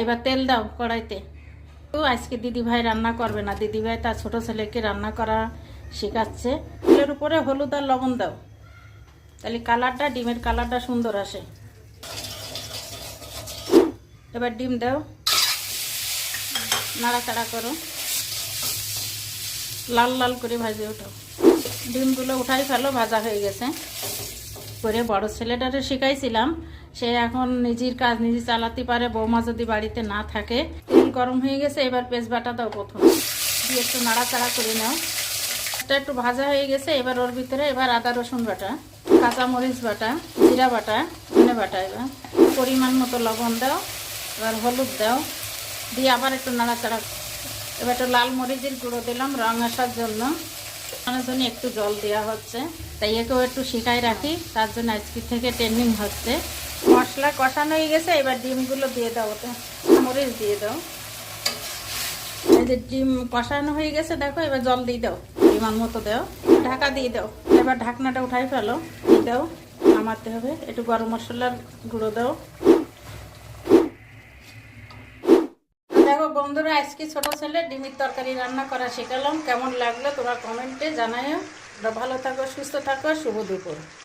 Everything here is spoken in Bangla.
এবার তেল দাও কড়াইতে। তো আজকে দিদিভাই রান্না করবে না, দিদিভাই তার ছোট ছেলেকে রান্না করা শেখাচ্ছে। তেলের উপরে হলুদ আর লবণ দাও, তাহলে কালারটা, ডিমের কালারটা সুন্দর আসে। এবার ডিম দাও, নাড়াচাড়া করো, লাল লাল করে ভাজে ওঠো। ডিমগুলো উঠাই ফেলো, ভাজা হয়ে গেছে। করে বড় ছেলেটারে শিখাইছিলাম, সে এখন নিজের কাজ নিজে চালাতে পারে, বৌমা যদি বাড়িতে না থাকে। তেল গরম হয়ে গেছে, এবার পেঁয়াজবাটা দাও প্রথম, দিয়ে একটু নাড়াচাড়া করে নাও। এটা একটু ভাজা হয়ে গেছে, এবার ওর ভিতরে এবার আদা রসুন বাটা, কাঁচামরিচ বাটা, জিরা বাটা, ধনে বাটা, এবার পরিমাণ মতো লবণ দাও, এবার হলুদ দাও, দিয়ে আবার একটু নাড়াচাড়া। এবার একটু লাল মরিচের গুঁড়ো দিলাম রং আসার জন্য, আমার জন্য একটু জল দেওয়া হচ্ছে, তাই একেও একটু শিখাই রাখি, তার জন্য আজকে থেকে ট্রেনিং হচ্ছে। মশলা কষানো হয়ে গেছে, এবার ডিমগুলো দিয়ে দাও, ওতে মরিচ দিয়ে দাও। এই যে ডিম কষানো হয়ে গেছে দেখো, এবার জল দিয়ে দাও, পরিমাণ মতো দাও, ঢাকা দিয়ে দাও। এবার ঢাকনাটা উঠাই ফেলো, দিয়ে দাও, নামাতে হবে। একটু গরম মশলার গুঁড়ো দাও। দেখো বন্ধুরা, আজকে ছোট ছেলে ডিমের তরকারি রান্না করা শেখালাম। কেমন লাগলো তোমরা কমেন্টে জানাও। ভালো থাকো, সুস্থ থাকো, শুভ দুপুর।